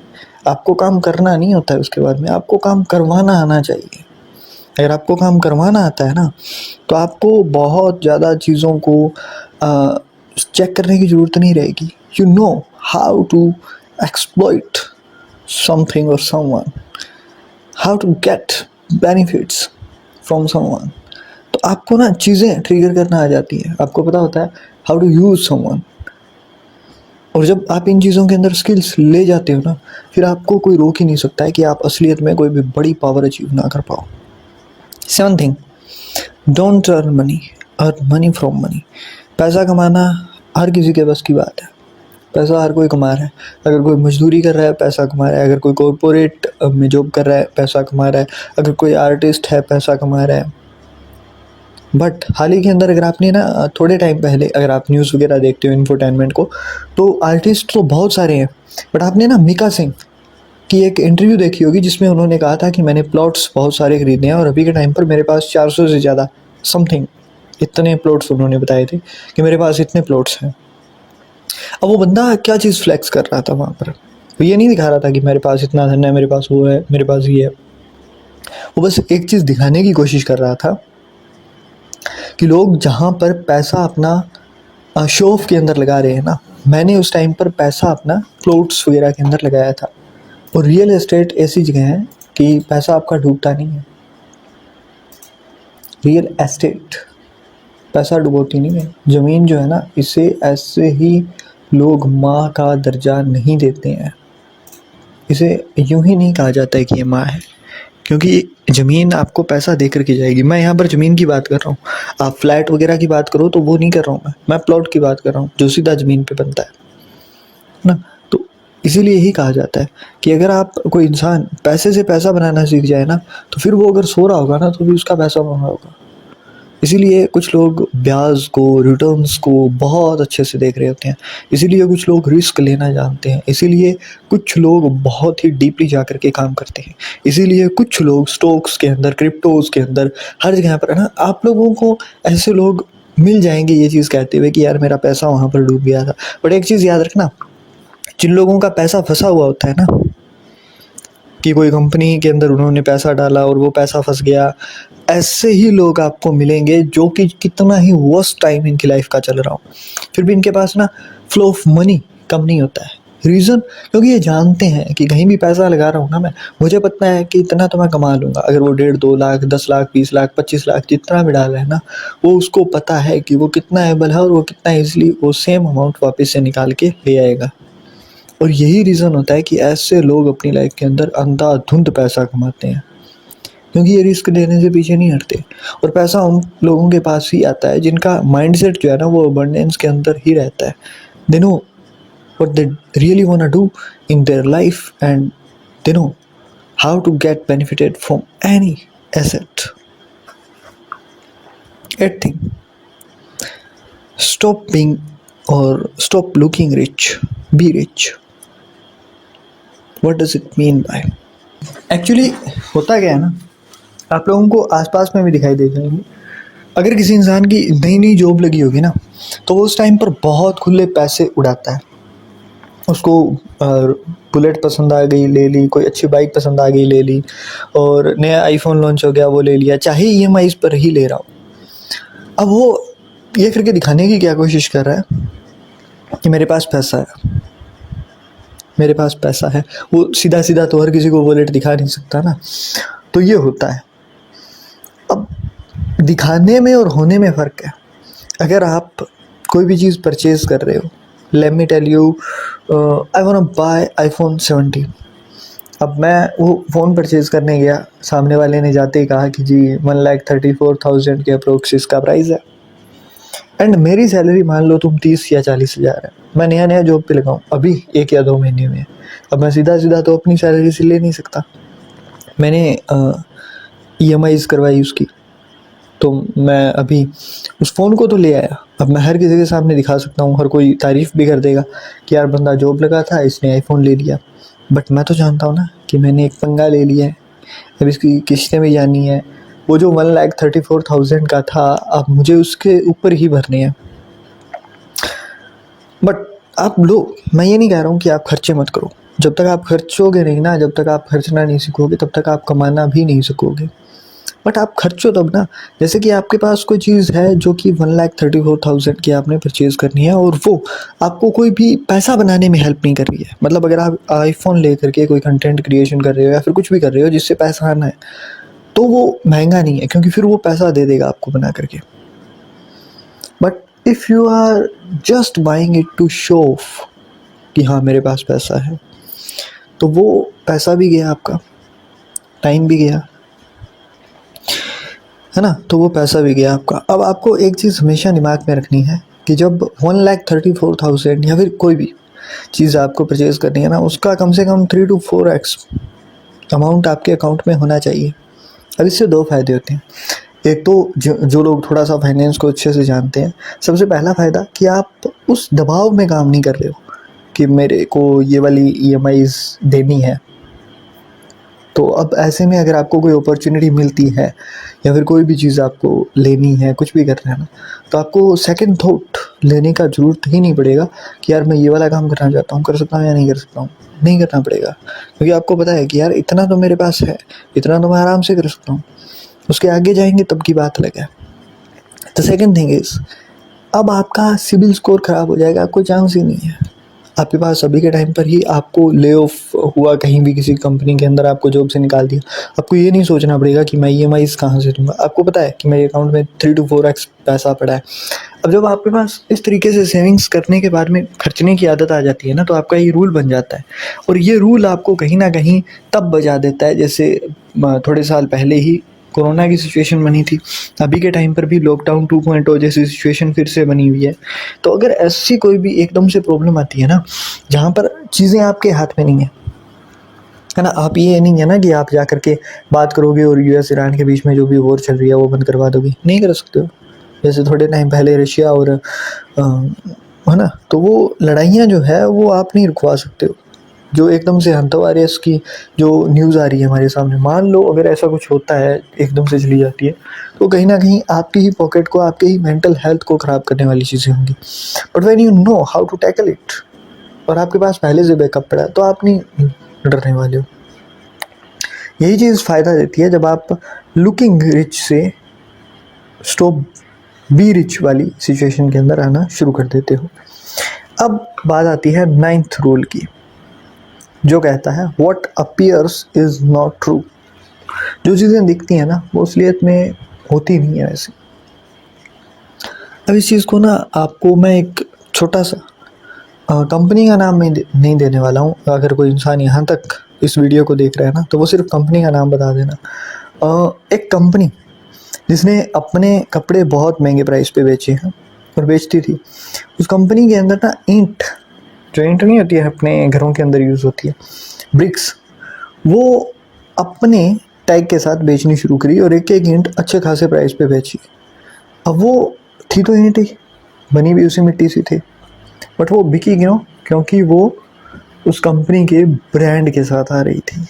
[SPEAKER 2] आपको काम करना नहीं होता है उसके बाद में, आपको काम करवाना आना चाहिए। अगर आपको काम करवाना आता है ना, तो आपको बहुत ज़्यादा चीज़ों को चेक करने की ज़रूरत नहीं रहेगी। You know how to exploit something or someone, how to get benefits from someone। तो आपको ना चीज़ें ट्रिगर करना आ जाती है, आपको पता होता है how to use someone। और जब आप इन चीज़ों के अंदर स्किल्स ले जाते हो ना, फिर आपको कोई रोक ही नहीं सकता है कि आप असलियत में कोई भी बड़ी पावर अचीव ना कर पाओ। 7th thing, don't earn money from money. पैसा कमाना हर किसी के बस की बात है। पैसा हर कोई कमा रहा है। अगर कोई मजदूरी कर रहा है, पैसा कमा रहा है। अगर कोई कॉरपोरेट में जॉब कर रहा है, पैसा कमा रहा है। अगर कोई आर्टिस्ट है, पैसा कमा रहा है। बट हाल ही के अंदर अगर आपने ना थोड़े टाइम पहले अगर आप न्यूज़ वगैरह देखते हो इन्फोटेनमेंट को, तो आर्टिस्ट तो बहुत सारे हैं, बट आपने ना मीका सिंह की एक इंटरव्यू देखी होगी जिसमें उन्होंने कहा था कि मैंने प्लॉट्स बहुत सारे खरीदे हैं और अभी के टाइम पर मेरे पास 400 से ज़्यादा समथिंग इतने प्लॉट्स उन्होंने बताए थे कि मेरे पास इतने प्लॉट्स हैं। अब वो बंदा क्या चीज़ फ्लेक्स कर रहा था वहाँ पर, वो ये नहीं दिखा रहा था कि मेरे पास इतना धन है, मेरे पास वो है, मेरे पास ये है। वो बस एक चीज़ दिखाने की कोशिश कर रहा था कि लोग जहाँ पर पैसा अपना शो ऑफ के अंदर लगा रहे हैं ना, मैंने उस टाइम पर पैसा अपना प्लॉट्स वगैरह के अंदर लगाया था। और रियल एस्टेट ऐसी जगह है कि पैसा आपका डूबता नहीं है। रियल एस्टेट पैसा डुबोती नहीं है। ज़मीन जो है ना, इसे ऐसे ही लोग माँ का दर्जा नहीं देते हैं। इसे यूं ही नहीं कहा जाता है कि ये माँ है, क्योंकि ज़मीन आपको पैसा दे करके जाएगी। मैं यहाँ पर ज़मीन की बात कर रहा हूँ, आप फ्लैट वगैरह की बात करो तो वो नहीं कर रहा हूँ मैं प्लॉट की बात कर रहा हूँ जो सीधा ज़मीन पे बनता है ना। तो इसीलिए ही कहा जाता है कि अगर आप कोई इंसान पैसे से पैसा बनाना सीख जाए ना, तो फिर वो अगर सो रहा होगा ना तो भी उसका पैसा बन रहा होगा। इसीलिए कुछ लोग ब्याज को, रिटर्न्स को बहुत अच्छे से देख रहे होते हैं। इसीलिए कुछ लोग रिस्क लेना जानते हैं। इसीलिए कुछ लोग बहुत ही डीपली जा कर के काम करते हैं। इसीलिए कुछ लोग स्टॉक्स के अंदर, क्रिप्टोज़ के अंदर, हर जगह पर है ना, आप लोगों को ऐसे लोग मिल जाएंगे ये चीज़ कहते हुए कि यार मेरा पैसा वहाँ पर डूब गया था। बट एक चीज़ याद रखना, जिन लोगों का पैसा फंसा हुआ होता है ना, कि कोई कंपनी के अंदर उन्होंने पैसा डाला और वो पैसा फंस गया, ऐसे ही लोग आपको मिलेंगे जो कि कितना ही वर्स्ट टाइम इनकी लाइफ का चल रहा हो, फिर भी इनके पास ना फ्लो ऑफ मनी कम नहीं होता है। रीज़न, क्योंकि ये जानते हैं कि कहीं भी पैसा लगा रहा हूँ ना मैं, मुझे पता है कि इतना तो मैं कमा लूँगा। अगर वो 1.5, 2 लाख, 10 लाख, 20 लाख, 25 लाख जितना भी डाला है ना, वो उसको पता है कि वो कितना एबल है और वो कितना ईजिली वो सेम अमाउंट वापस से निकाल के ले आएगा। और यही रीज़न होता है कि ऐसे लोग अपनी लाइफ के अंदर अंधाधुंध पैसा कमाते हैं, क्योंकि ये रिस्क लेने से पीछे नहीं हटते। और पैसा उन लोगों के पास ही आता है जिनका माइंडसेट जो है ना, वो अबंडेंस के अंदर ही रहता है। They know what they really want to do in their life and they know how to get benefited from any asset. 8th thing, stop looking rich, be rich। What does it mean by? Actually होता क्या है ना, आप लोगों को आसपास में भी दिखाई दे जाएंगे। अगर किसी इंसान की नई नई जॉब लगी होगी ना, तो वो उस टाइम पर बहुत खुले पैसे उड़ाता है। उसको बुलेट पसंद आ गई ले ली, कोई अच्छी बाइक पसंद आ गई ले ली, और नया आईफोन लॉन्च हो गया वो ले लिया, चाहे ईएमआईज पर ही ले रहा हो। अब वो ये करके दिखाने की क्या कोशिश कर रहा है कि मेरे पास पैसा है, मेरे पास पैसा है। वो सीधा सीधा तो हर किसी को बुलेट दिखा नहीं सकता ना, तो ये होता है। अब दिखाने में और होने में फ़र्क है। अगर आप कोई भी चीज़ परचेज़ कर रहे हो, let me tell you, I want to buy iPhone 17। अब मैं वो फ़ोन परचेज़ करने गया, सामने वाले ने जाते ही कहा कि जी 1,34,000 के अप्रोक्स इसका प्राइस है, एंड मेरी सैलरी मान लो तुम 30 या 40 हज़ार है, मैं नया नया जॉब पे लगा हूँ, अभी 1 या 2 महीने में। अब मैं सीधा सीधा तो अपनी सैलरी से ले नहीं सकता, मैंने ईएमआईज़ करवाई उसकी, तो मैं अभी उस फ़ोन को तो ले आया। अब मैं हर किसी के सामने दिखा सकता हूँ, हर कोई तारीफ़ भी कर देगा कि यार बंदा जॉब लगा था, इसने आईफोन ले लिया। बट मैं तो जानता हूँ ना कि मैंने एक पंगा ले लिया है, अब इसकी किस्तें भी जानी है। वो जो 1,34,000 का था, अब मुझे उसके ऊपर ही भरने हैं। बट आप लो, मैं ये नहीं कह रहा हूँ कि आप खर्चे मत करो। जब तक आप खर्चोगे नहीं ना, जब तक आप खर्चना नहीं सीखोगे, तब तक आप कमाना भी नहीं सीखोगे। बट आप खर्चो तब ना, जैसे कि आपके पास कोई चीज़ है जो कि 1,34,000 की आपने परचेज़ करनी है, और वो आपको कोई भी पैसा बनाने में हेल्प नहीं कर रही है। मतलब अगर आप आईफोन ले करके कोई कंटेंट क्रिएशन कर रहे हो या फिर कुछ भी कर रहे हो जिससे पैसा आना है, तो वो महंगा नहीं है, क्योंकि फिर वो पैसा दे देगा आपको बना करके। But if you are just buying it to show off कि हाँ मेरे पास पैसा है, तो वो पैसा भी गया आपका, टाइम भी गया, है ना, तो वो पैसा भी गया आपका। अब आपको एक चीज़ हमेशा दिमाग में रखनी है कि जब 1,34,000 या फिर कोई भी चीज़ आपको परचेज़ करनी है ना, उसका कम से कम 3 to 4x अमाउंट आपके अकाउंट में होना चाहिए। अब इससे 2 फ़ायदे होते हैं। एक तो जो लोग थोड़ा सा फाइनेंस को अच्छे से जानते हैं, सबसे पहला फ़ायदा कि आप उस दबाव में काम नहीं कर रहे हो कि मेरे को ये वाली ईएमआईज़ देनी है। तो अब ऐसे में अगर आपको कोई अपॉर्चुनिटी मिलती है या फिर कोई भी चीज़ आपको लेनी है, कुछ भी करना है ना, तो आपको सेकंड थॉट लेने का ज़रूरत ही नहीं पड़ेगा कि यार मैं ये वाला काम करना चाहता हूँ, कर सकता हूँ या नहीं कर सकता हूँ। नहीं करना पड़ेगा, क्योंकि आपको पता है कि यार इतना तो मेरे पास है, इतना तो मैं आराम से कर सकता हूँ। उसके आगे जाएंगे तब की बात अलग है। द सेकेंड थिंग इज़, अब आपका सिबिल स्कोर ख़राब हो जाएगा, कोई चांस ही नहीं है। आपके पास अभी के टाइम पर ही आपको ले ऑफ हुआ कहीं भी किसी कंपनी के अंदर, आपको जॉब से निकाल दिया, आपको ये नहीं सोचना पड़ेगा कि मैं ईएमआईज़ कहाँ से दूंगा। आपको पता है कि मेरे अकाउंट में 3 to 4x पैसा पड़ा है। अब जब आपके पास इस तरीके से सेविंग्स करने के बाद में खर्चने की आदत आ जाती है ना, तो आपका ये रूल बन जाता है, और ये रूल आपको कहीं ना कहीं तब बचा देता है जैसे थोड़े साल पहले ही कोरोना की सिचुएशन बनी थी, अभी के टाइम पर भी लॉकडाउन 2.0 जैसी सिचुएशन फिर से बनी हुई है। तो अगर ऐसी कोई भी एकदम से प्रॉब्लम आती है ना, जहाँ पर चीज़ें आपके हाथ में नहीं है ना, आप ये नहीं है ना कि आप जा करके बात करोगे और यूएस ईरान के बीच में जो भी वॉर चल रही है वो बंद करवा दोगे, नहीं कर सकते हो। जैसे थोड़े टाइम पहले रशिया और है ना, तो वो लड़ाइयाँ जो है वो आप नहीं रुकवा सकते हो। जो एकदम से हंतवारियस की जो न्यूज़ आ रही है हमारे सामने, मान लो अगर ऐसा कुछ होता है, एकदम से चली जाती है, तो कहीं ना कहीं आपकी ही पॉकेट को, आपके ही मेंटल हेल्थ को ख़राब करने वाली चीज़ें होंगी। But when you know how to tackle it, और आपके पास पहले से बैकअप पड़ा है, तो आप नहीं डरने वाले हो। यही चीज़ फ़ायदा देती है जब आप लुकिंग रिच से स्टॉप बी रिच वाली सिचुएशन के अंदर आना शुरू कर देते हो। अब बात आती है 9th रूल की, जो कहता है what appears is not true. जो चीज़ें दिखती हैं ना, वो असलियत में होती नहीं है वैसे। अब इस चीज़ को ना आपको मैं एक छोटा सा कंपनी का नाम नहीं देने वाला हूँ। अगर कोई इंसान यहाँ तक इस वीडियो को देख रहा है ना, तो वो सिर्फ कंपनी का नाम बता देना। एक कंपनी जिसने अपने कपड़े बहुत महंगे प्राइस पे बेचे हैं और बेचती थी, उस कंपनी के अंदर ना ईंट, जो ईंट नहीं होती है अपने घरों के अंदर यूज़ होती है, ब्रिक्स, वो अपने टैग के साथ बेचनी शुरू करी और एक एक ईंट अच्छे खासे प्राइस पे बेची। अब वो थी तो ईंट ही, बनी भी उसी मिट्टी से थी, बट वो बिकी क्यों? क्योंकि वो उस कंपनी के ब्रांड के साथ आ रही थी।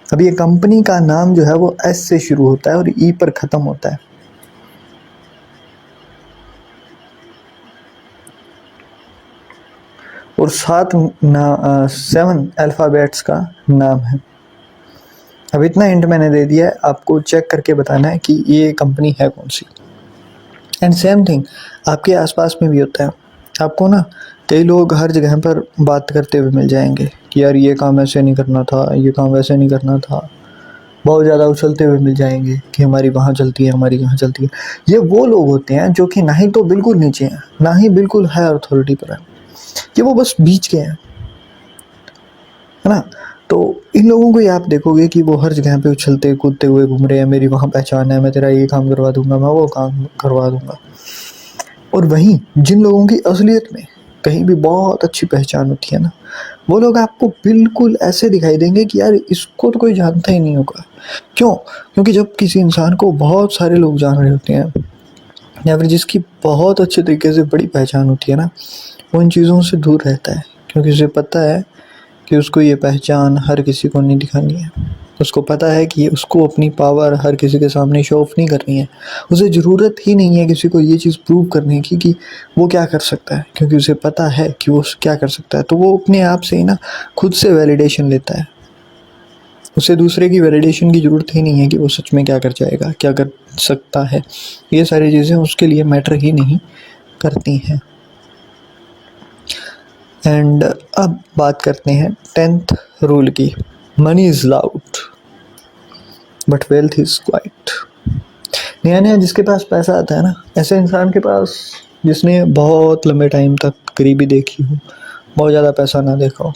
[SPEAKER 2] अब ये कंपनी का नाम जो है वो एस से शुरू होता है और ई पर ख़त्म होता है। और 7 अल्फ़ाबेट्स का नाम है। अब इतना हिंट मैंने दे दिया है, आपको चेक करके बताना है कि ये कंपनी है कौन सी। एंड सेम थिंग आपके आसपास में भी होता है। आपको ना कई लोग हर जगह पर बात करते हुए मिल जाएंगे कि यार ये काम ऐसे नहीं करना था, ये काम वैसे नहीं करना था। बहुत ज़्यादा उछलते हुए मिल जाएंगे कि हमारी वहाँ चलती है, हमारी यहाँ चलती है। ये वो लोग होते हैं जो कि ना ही तो बिल्कुल नीचे हैं, ना ही बिल्कुल हाई अथॉरिटी पर है, कि वो बस बीच के हैं, है ना। तो इन लोगों को ही आप देखोगे कि वो हर जगह पे उछलते कूदते हुए घूम रहे हैं, मेरी वहाँ पहचान है, मैं तेरा ये काम करवा दूंगा, मैं वो काम करवा दूंगा। और वहीं जिन लोगों की असलियत में कहीं भी बहुत अच्छी पहचान होती है ना, वो लोग आपको बिल्कुल ऐसे दिखाई देंगे कि यार इसको तो कोई जानता ही नहीं होगा। क्यों? क्योंकि जब किसी इंसान को बहुत सारे लोग जान रहे होते हैं या फिर जिसकी बहुत अच्छे तरीके से बड़ी पहचान होती है ना, वो इन चीज़ों से दूर रहता है, क्योंकि उसे पता है कि उसको ये पहचान हर किसी को नहीं दिखानी है। उसको पता है कि उसको अपनी पावर हर किसी के सामने शो ऑफ नहीं करनी है। उसे ज़रूरत ही नहीं है किसी को ये चीज़ प्रूव करने की कि वो क्या कर सकता है, क्योंकि उसे पता है कि वो क्या कर सकता है। तो वो अपने आप से ही ना खुद से वैलिडेशन लेता है। उसे दूसरे की वैलिडेशन की ज़रूरत ही नहीं है कि वो सच में क्या कर जाएगा, क्या कर सकता है। ये सारी चीज़ें उसके लिए मैटर ही नहीं करती हैं। एंड अब बात करते हैं 10th रूल की। Money is loud but wealth is quite. नया नया जिसके पास पैसा आता है ना, ऐसे इंसान के पास जिसने बहुत लंबे टाइम तक गरीबी देखी हो, बहुत ज़्यादा पैसा ना देखा हो,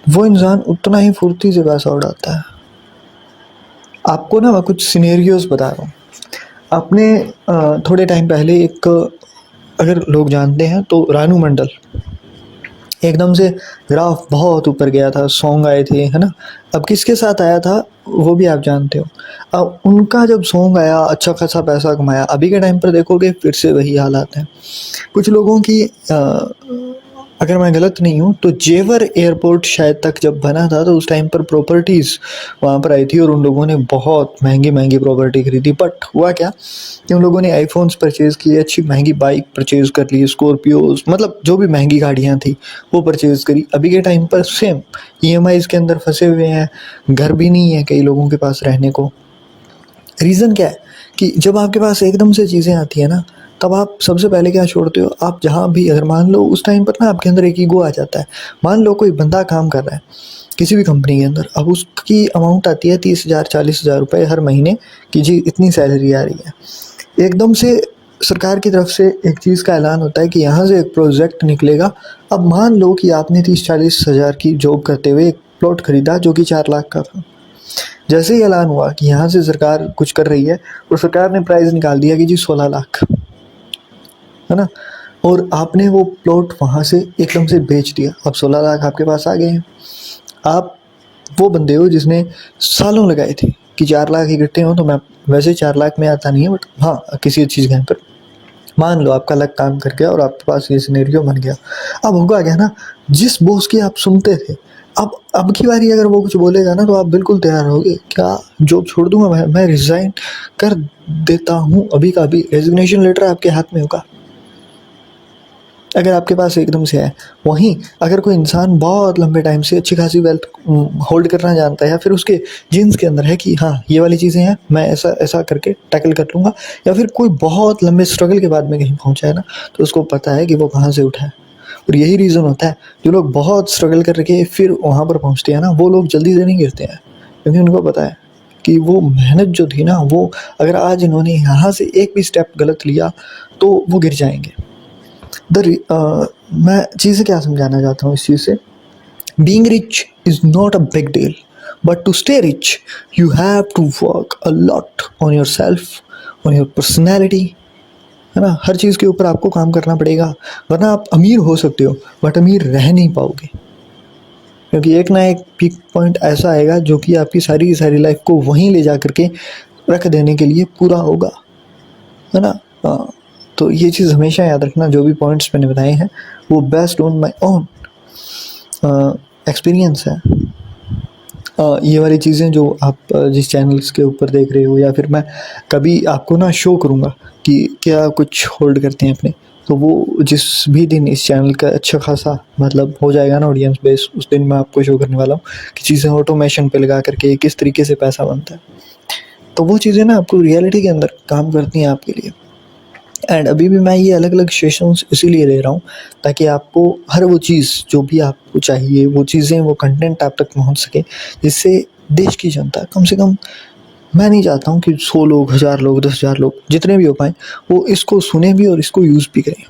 [SPEAKER 2] वो इंसान उतना ही फुर्ती से पैसा उड़ाता है। आपको ना मैं कुछ सिनेरियोज बता रहा हूँ। आपने थोड़े टाइम पहले एक, अगर लोग जानते हैं तो रानू मंडल, एकदम से ग्राफ बहुत ऊपर गया था, सॉन्ग आए थे, है ना। अब किसके साथ आया था वो भी आप जानते हो। अब उनका जब सॉन्ग आया, अच्छा खासा पैसा कमाया। अभी के टाइम पर देखोगे फिर से वही हालात हैं। कुछ लोगों की अगर मैं गलत नहीं हूँ तो जेवर एयरपोर्ट शायद तक जब बना था तो उस टाइम पर प्रॉपर्टीज़ वहाँ पर आई थी और उन लोगों ने बहुत महंगी महंगी प्रॉपर्टी खरीदी। बट हुआ क्या कि उन लोगों ने आईफोन्स परचेज़ किए, अच्छी महंगी बाइक परचेज़ कर ली, स्कॉर्पियोज, मतलब जो भी महंगी गाड़ियाँ थी वो परचेज़ करी। अभी के टाइम पर सेम EMIs के अंदर फंसे हुए हैं, घर भी नहीं है कई लोगों के पास रहने को। रीज़न क्या है कि जब आपके पास एकदम से चीज़ें आती है ना, तब आप सबसे पहले क्या छोड़ते हो। आप जहाँ भी, अगर मान लो उस टाइम पर ना आपके अंदर एक ईगो आ जाता है। मान लो कोई बंदा काम कर रहा है किसी भी कंपनी के अंदर, अब उसकी अमाउंट आती है 30,000 40,000 रुपये हर महीने कि जी इतनी सैलरी आ रही है। एकदम से सरकार की तरफ से एक चीज़ का ऐलान होता है कि यहाँ से एक प्रोजेक्ट निकलेगा। अब मान लो कि आपने 30-40 हज़ार की जॉब करते हुए एक प्लॉट खरीदा जो कि 4 लाख का था। जैसे ही ऐलान हुआ कि यहाँ से सरकार कुछ कर रही है और सरकार ने प्राइस निकाल दिया कि जी 16 लाख, है ना, और आपने वो प्लॉट वहाँ से एकदम से बेच दिया। अब 16 लाख आपके पास आ गए हैं। आप वो बंदे हो जिसने सालों लगाए थे कि 4 लाख इकट्ठे हों। तो मैं वैसे 4 लाख में आता नहीं है, बट हाँ किसी अच्छी जगह पर मान लो आपका लक काम कर गया और आपके पास ये सिनेरियो बन गया। अब होगा क्या ना, जिस बॉस की आप सुनते थे, अब की बारी अगर वो कुछ बोलेगा ना तो आप बिल्कुल तैयार होगे, क्या जॉब छोड़ दूंगा, मैं रिज़ाइन कर देता हूँ अभी का अभी। रेजिग्नेशन लेटर आपके हाथ में होगा अगर आपके पास एकदम से है। वहीं अगर कोई इंसान बहुत लंबे टाइम से अच्छी खासी वेल्थ होल्ड करना जानता है, या फिर उसके जीन्स के अंदर है कि हाँ ये वाली चीज़ें हैं, मैं ऐसा ऐसा करके टैकल कर लूँगा, या फिर कोई बहुत लंबे स्ट्रगल के बाद में कहीं पहुँचा है ना, तो उसको पता है कि वो कहाँ से उठा है। और यही रीज़न होता है जो लोग बहुत स्ट्रगल करके फिर वहाँ पर पहुँचते हैं ना, वो लोग जल्दी से नहीं गिरते हैं, क्योंकि उनको पता है कि वो मेहनत जो थी ना, वो अगर आज इन्होंने यहाँ से एक भी स्टेप गलत लिया तो वो गिर जाएंगे। मैं चीज़ें क्या समझाना चाहता हूँ इस चीज़ से, being rich is not a big deal, but to stay rich you have to work a lot on yourself, on your personality, है ना। हर चीज़ के ऊपर आपको काम करना पड़ेगा, वरना आप अमीर हो सकते हो बट अमीर रह नहीं पाओगे, क्योंकि एक ना एक पीक पॉइंट ऐसा आएगा जो कि आपकी सारी की सारी लाइफ को वहीं ले जा करके रख देने के लिए पूरा होगा, है ना। तो ये चीज़ हमेशा याद रखना, जो भी पॉइंट्स मैंने बताए हैं वो based on my own experience है। ये वाली चीज़ें जो आप जिस चैनल्स के ऊपर देख रहे हो, या फिर मैं कभी आपको ना शो करूँगा कि क्या कुछ होल्ड करते हैं अपने, तो वो जिस भी दिन इस चैनल का अच्छा खासा मतलब हो जाएगा ना ऑडियंस बेस, उस दिन मैं आपको शो करने वाला हूँ कि चीज़ें ऑटोमेशन पे लगा करके किस तरीके से पैसा बनता है। तो वो चीज़ें ना आपको रियलिटी के अंदर काम करती हैं आपके लिए। एंड अभी भी मैं ये अलग अलग सेशंस इसीलिए ले रहा हूँ ताकि आपको हर वो चीज़ जो भी आपको चाहिए, वो चीज़ें, वो कंटेंट आप तक पहुँच सके, जिससे देश की जनता कम से कम, मैं नहीं चाहता हूँ कि 100 लोग, 1000 लोग, 10,000 लोग, जितने भी हो पाएँ, वो इसको सुने भी और इसको यूज़ भी करें।